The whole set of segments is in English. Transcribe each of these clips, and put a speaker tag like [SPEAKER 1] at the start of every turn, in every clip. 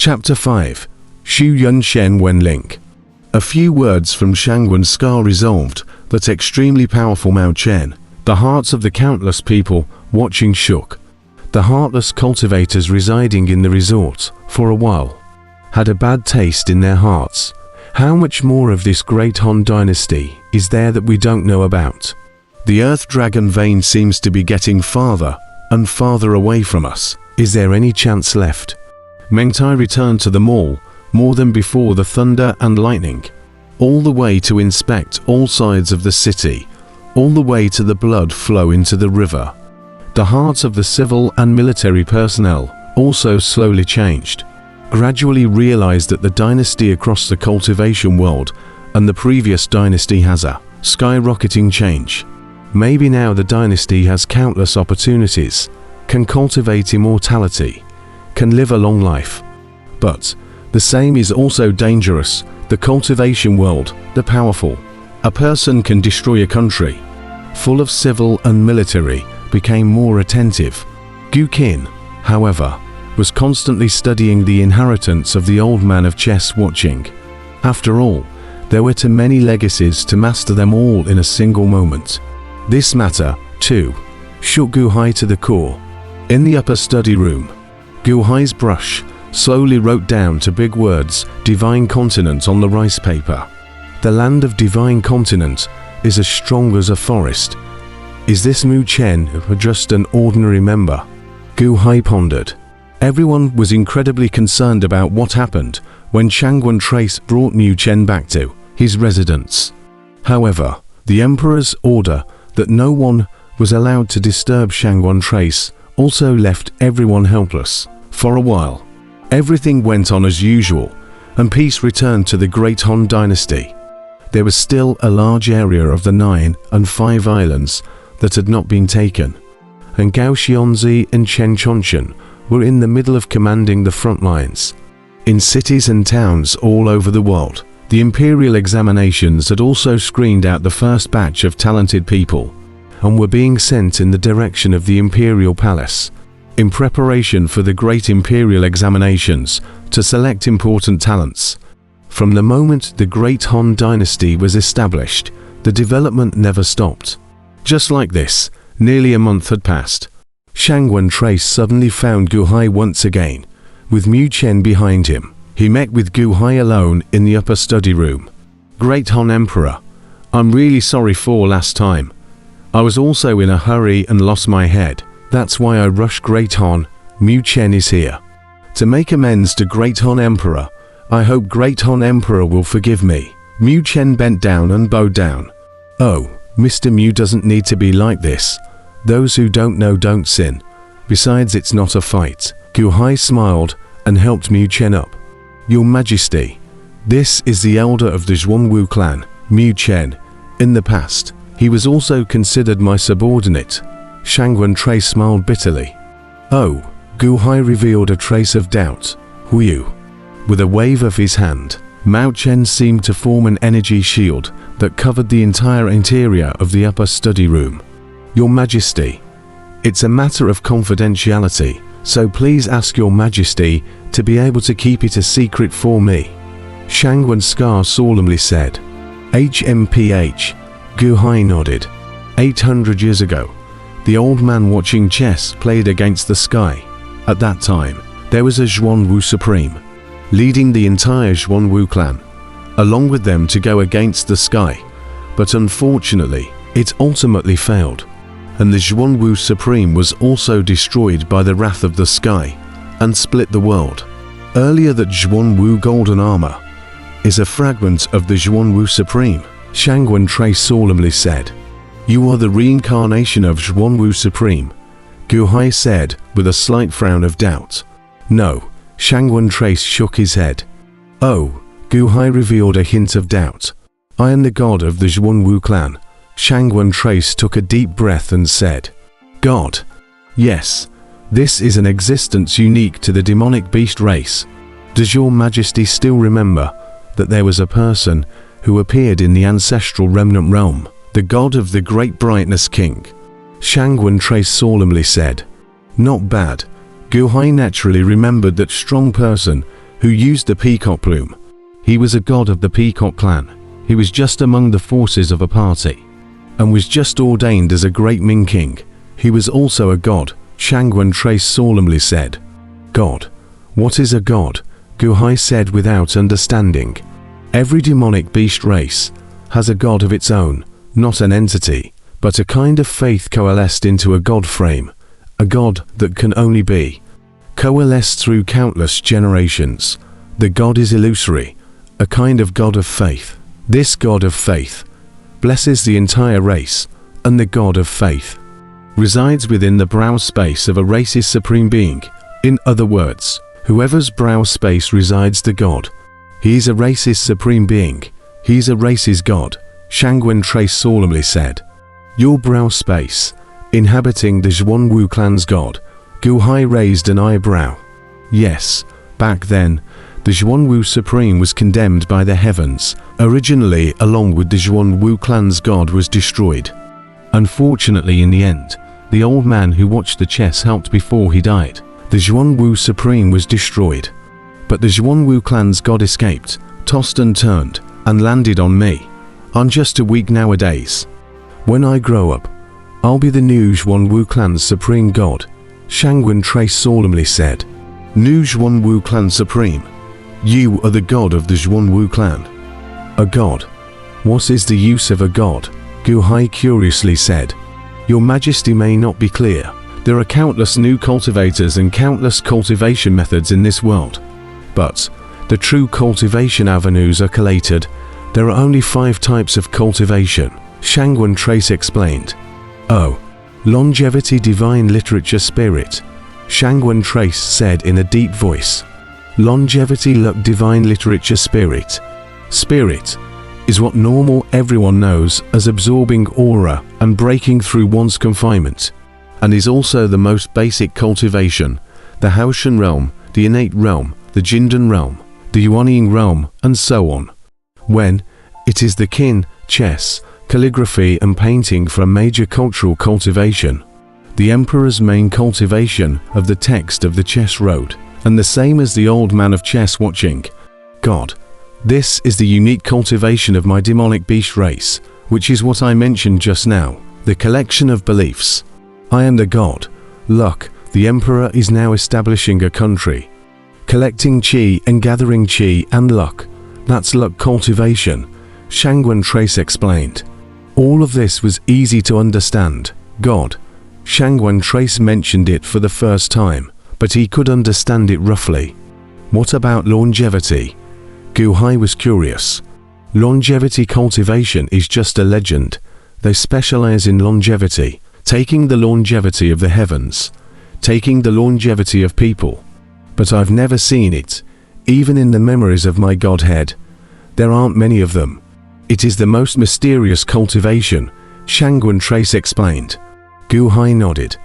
[SPEAKER 1] Chapter 5. Shou Yun Shen Wen Ling. A few words from Shangwen's scar resolved that extremely powerful Mao Chen. The hearts of the countless people watching shook. The heartless cultivators residing in the resort, for a while, had a bad taste in their hearts. How much more of this great Han dynasty is there that we don't know about? The Earth Dragon vein seems to be getting farther and farther away from us. Is there any chance left? Meng Tai returned to the mall, more than before the thunder and lightning, all the way to inspect all sides of the city, all the way to the blood flow into the river. The hearts of the civil and military personnel also slowly changed, gradually realized that the dynasty across the cultivation world and the previous dynasty has a skyrocketing change. Maybe now the dynasty has countless opportunities, can cultivate immortality, can live a long life. But the same is also dangerous. The cultivation world, the powerful. A person can destroy a country. Full of civil and military, became more attentive. Gu Qin, however, was constantly studying the inheritance of the old man of chess watching. After all, there were too many legacies to master them all in a single moment. This matter, too, shook Gu Hai to the core. In the upper study room, Gu Hai's brush slowly wrote down to big words, Divine Continent, on the rice paper. The land of Divine Continent is as strong as a forest. Is this Mu Chen just an ordinary member? Gu Hai pondered. Everyone was incredibly concerned about what happened when Shangwen Trace brought Mu Chen back to his residence. However, the Emperor's order that no one was allowed to disturb Shangwen Trace also left everyone helpless. For a while, everything went on as usual, and peace returned to the Great Han Dynasty. There was still a large area of the 9 and 5 islands that had not been taken, and Gao Xianzi and Chen Chongchen were in the middle of commanding the front lines. In cities and towns all over the world, the imperial examinations had also screened out the first batch of talented people, and were being sent in the direction of the imperial palace, in preparation for the great imperial examinations to select important talents. From the moment the Great Han Dynasty was established, the development never stopped. Just like this, nearly a month had passed. Shangwen Trace suddenly found Gu Hai once again, with Mu Chen behind him. He met with Gu Hai alone in the upper study room. Great Han Emperor, I'm really sorry for last time. I was also in a hurry and lost my head. That's why I rushed Great Han. Mu Chen is here. To make amends to Great Han Emperor, I hope Great Han Emperor will forgive me. Mu Chen bent down and bowed down. Oh, Mr. Mu doesn't need to be like this. Those who don't know don't sin. Besides, it's not a fight. Gu Hai smiled and helped Mu Chen up. Your Majesty, this is the elder of the Zhuangwu clan, Mu Chen. In the past, he was also considered my subordinate. Shangwen Trace smiled bitterly. Oh, Gu Hai revealed a trace of doubt. Hu. With a wave of his hand, Mao Chen seemed to form an energy shield that covered the entire interior of the upper study room. Your Majesty, it's a matter of confidentiality, so please ask Your Majesty to be able to keep it a secret for me. Shangwen Scar solemnly said. HMPH. Gu Hai nodded. 800 years ago, the old man watching chess played against the sky. At that time, there was a Zhuangwu Supreme, leading the entire Zhuangwu clan, along with them to go against the sky. But unfortunately, it ultimately failed, and the Zhuangwu Supreme was also destroyed by the wrath of the sky, and split the world. Earlier, that Zhuangwu golden armor is a fragment of the Zhuangwu Supreme. Shangwen Trace solemnly said. You are the reincarnation of Zhuangwu Supreme, Gu Hai said with a slight frown of doubt. No, Shangwen Trace shook his head. Oh, Gu Hai revealed a hint of doubt. I am the god of the Zhuangwu clan. Shangwen Trace took a deep breath and said. God? Yes, this is an existence unique to the demonic beast race. Does Your Majesty still remember that there was a person who appeared in the ancestral remnant realm, the god of the great brightness king? Shangwen Trace solemnly said. Not bad. Gu Hai naturally remembered that strong person who used the peacock plume. He was a god of the peacock clan. He was just among the forces of a party, and was just ordained as a great Ming king. He was also a god, Shangwen Trace solemnly said. God. What is a god? Gu Hai said without understanding. Every demonic beast race has a god of its own, not an entity, but a kind of faith coalesced into a god frame, a god that can only be coalesced through countless generations. The god is illusory, a kind of god of faith. This god of faith blesses the entire race, and the god of faith resides within the brow space of a race's supreme being. In other words, whoever's brow space resides the god. He is a race's supreme being. He is a race's god, Shangwen Trace solemnly said. Your brow space, inhabiting the Zhuanwu clan's god. Gu Hai raised an eyebrow. Yes, back then, the Zhuanwu Supreme was condemned by the heavens. Originally, along with the Zhuanwu clan's god was destroyed. Unfortunately, in the end, the old man who watched the chess helped before he died. The Zhuanwu Supreme was destroyed. But the Zhuanwu clan's god escaped, tossed and turned, and landed on me. I'm just a weak nowadays. When I grow up, I'll be the new Zhuanwu clan's supreme god, Shangwen Trace solemnly said. New Zhuanwu clan supreme. You are the god of the Zhuanwu clan. A god? What is the use of a god? Gu Hai curiously said. Your Majesty may not be clear. There are countless new cultivators and countless cultivation methods in this world. But the true cultivation avenues are collated. There are only 5 types of cultivation, Shangwen Trace explained. Oh, longevity divine literature spirit, Shangwen Trace said in a deep voice. Longevity luck divine literature spirit. Spirit is what normal everyone knows as absorbing aura and breaking through one's confinement, and is also the most basic cultivation, the Haoshan realm, the innate realm, the Jindan realm, the Yuanying realm, and so on. When it is the kin, chess, calligraphy and painting for a major cultural cultivation, the emperor's main cultivation of the text of the chess road, and the same as the old man of chess watching. God. This is the unique cultivation of my demonic beast race, which is what I mentioned just now, the collection of beliefs. I am the god. Luck. The emperor is now establishing a country, collecting qi and gathering qi and luck. That's luck cultivation, Shangwen Trace explained. All of this was easy to understand. God. Shangwen Trace mentioned it for the first time, but he could understand it roughly. What about longevity? Gu Hai was curious. Longevity cultivation is just a legend. They specialize in longevity, taking the longevity of the heavens, taking the longevity of people. But I've never seen it, even in the memories of my godhead. There aren't many of them. It is the most mysterious cultivation, Shangwen Trace explained. Gu Hai nodded.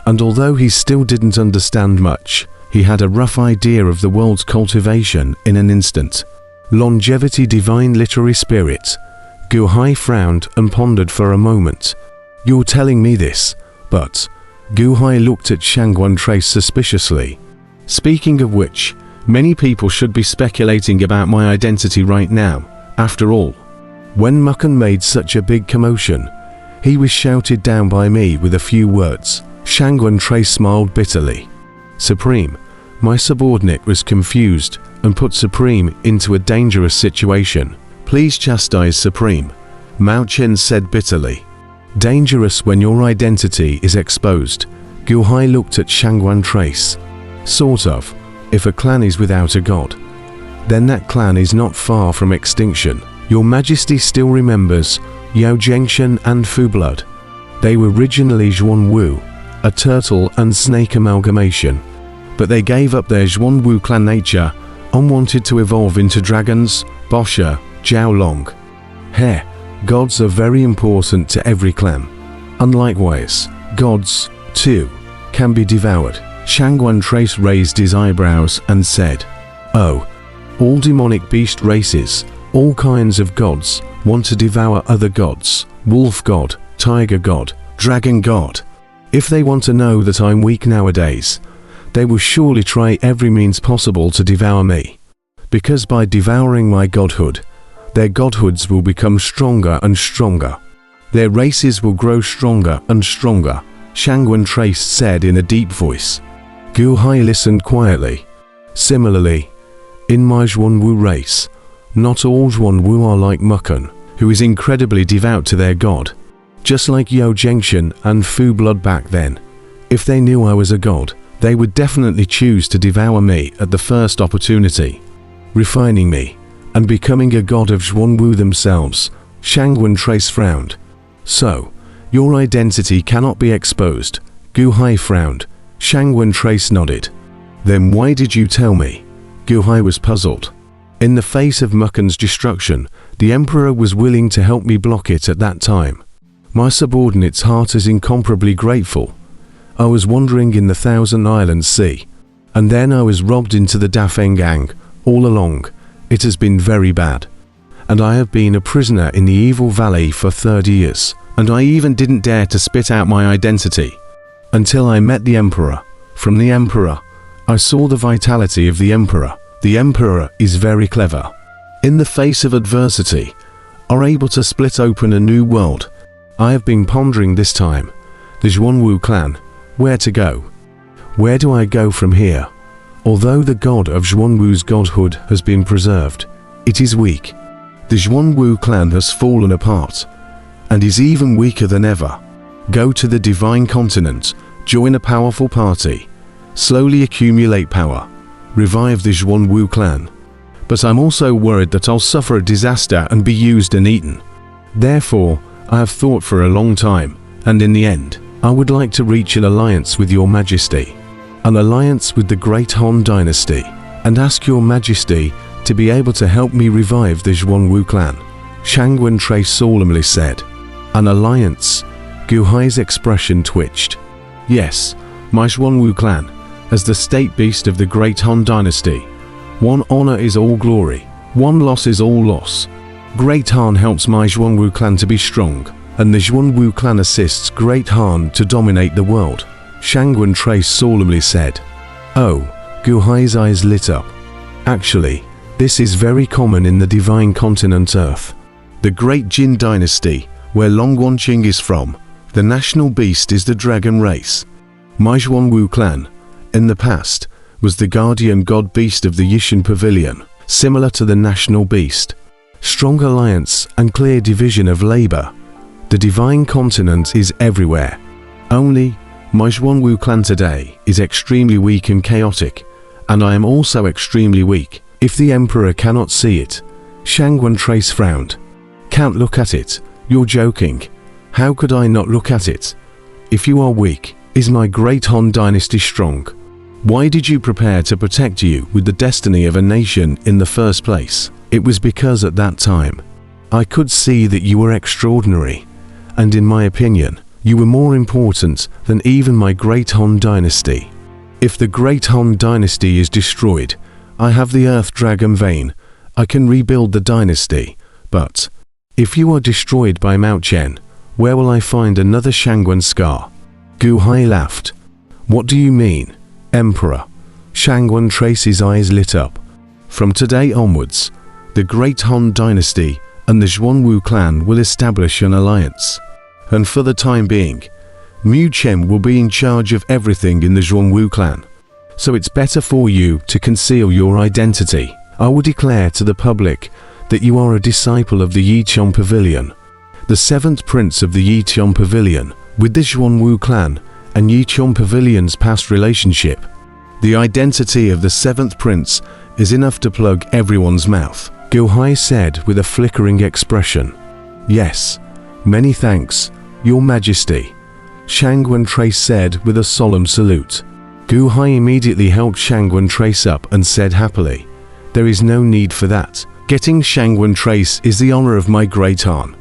[SPEAKER 1] And although he still didn't understand much, he had a rough idea of the world's cultivation in an instant. Longevity divine literary spirit. Gu Hai frowned and pondered for a moment. You're telling me this, but... Gu Hai looked at Shangwen Trace suspiciously. Speaking of which, many people should be speculating about my identity right now. After all, when Mukken made such a big commotion, he was shouted down by me with a few words. Shangwen Trace smiled bitterly. Supreme, my subordinate was confused and put Supreme into a dangerous situation. Please chastise Supreme, Mao Chen said bitterly. Dangerous when your identity is exposed. Gu Hai looked at Shangwen Trace. Sort of. If a clan is without a god, then that clan is not far from extinction. Your Majesty still remembers Yao Zhengshen and Fu blood. They were originally Zhuanwu, a turtle and snake amalgamation, but they gave up their Zhuanwu clan nature and wanted to evolve into dragons, Bosha, Jiaolong. Heh, gods are very important to every clan. And likewise, gods, too, can be devoured. Shangwen Trace raised his eyebrows and said, Oh, all demonic beast races, all kinds of gods, want to devour other gods, wolf god, tiger god, dragon god. If they want to know that I'm weak nowadays, they will surely try every means possible to devour me. Because by devouring my godhood, their godhoods will become stronger and stronger. Their races will grow stronger and stronger, Shangwen Trace said in a deep voice. Gu Hai listened quietly. Similarly, in my Zhuanwu race, not all Zhuanwu are like Mukun, who is incredibly devout to their god. Just like Yo Zhengshan and Fu Blood back then, if they knew I was a god, they would definitely choose to devour me at the first opportunity. Refining me, and becoming a god of Zhuanwu themselves, Shangwen Trace frowned. So, your identity cannot be exposed, Gu Hai frowned. Shangwen Trace nodded. Then why did you tell me? Gu Hai was puzzled. In the face of Mukun's destruction, the Emperor was willing to help me block it at that time. My subordinate's heart is incomparably grateful. I was wandering in the Thousand Islands Sea, and then I was robbed into the Dafengang. All along, it has been very bad. And I have been a prisoner in the Evil Valley for 30 years, and I even didn't dare to spit out my identity. Until I met the Emperor. From the Emperor, I saw the vitality of the Emperor. The Emperor is very clever. In the face of adversity, are able to split open a new world. I have been pondering this time. The Zhuanwu clan, where to go? Where do I go from here? Although the god of Zhuanwu's godhood has been preserved, it is weak. The Zhuanwu clan has fallen apart, and is even weaker than ever. Go to the Divine Continent, join a powerful party, slowly accumulate power, revive the Zhuanwu clan. But I'm also worried that I'll suffer a disaster and be used and eaten. Therefore, I have thought for a long time, and in the end, I would like to reach an alliance with your majesty. An alliance with the Great Han dynasty, and ask your majesty to be able to help me revive the Zhuanwu clan. Shangwen Trace solemnly said. An alliance? Gu Hai's expression twitched. Yes, my Zhuanwu clan, as the state beast of the Great Han dynasty. One honor is all glory, one loss is all loss. Great Han helps my Zhuanwu clan to be strong, and the Zhuanwu clan assists Great Han to dominate the world. Shangwen Trace solemnly said. Oh, Gu Hai's eyes lit up. Actually, this is very common in the Divine Continent Earth. The Great Jin dynasty, where Long Wanqing is from, the national beast is the dragon race. My Zhuanwu clan, in the past, was the guardian god beast of the Yishan Pavilion, similar to the national beast. Strong alliance and clear division of labor. The Divine Continent is everywhere. Only, my Zhuanwu clan today is extremely weak and chaotic, and I am also extremely weak. If the Emperor cannot see it, Shangwen Trace frowned. Can't look at it, you're joking. How could I not look at it? If you are weak, is my Great Han dynasty strong? Why did you prepare to protect you with the destiny of a nation in the first place? It was because at that time, I could see that you were extraordinary, and in my opinion, you were more important than even my Great Han dynasty. If the Great Han dynasty is destroyed, I have the Earth Dragon Vein. I can rebuild the dynasty. But if you are destroyed by Mao Chen, where will I find another Shangwen scar? Gu Hai laughed. What do you mean, Emperor? Shangwen Trace's eyes lit up. From today onwards, the Great Han dynasty and the Zhuanwu clan will establish an alliance. And for the time being, Mu Chen will be in charge of everything in the Zhuanwu clan. So it's better for you to conceal your identity. I will declare to the public that you are a disciple of the Yiqiong Pavilion, the seventh prince of the Yiqiong Pavilion, with the Zhuanwu clan and Yiqiong Pavilion's past relationship. The identity of the seventh prince is enough to plug everyone's mouth, Gu Hai said with a flickering expression. Yes, many thanks, Your Majesty, Shangwen Trace said with a solemn salute. Gu Hai immediately helped Shangwen Trace up and said happily, there is no need for that. Getting Shangwen Trace is the honor of my Great Han.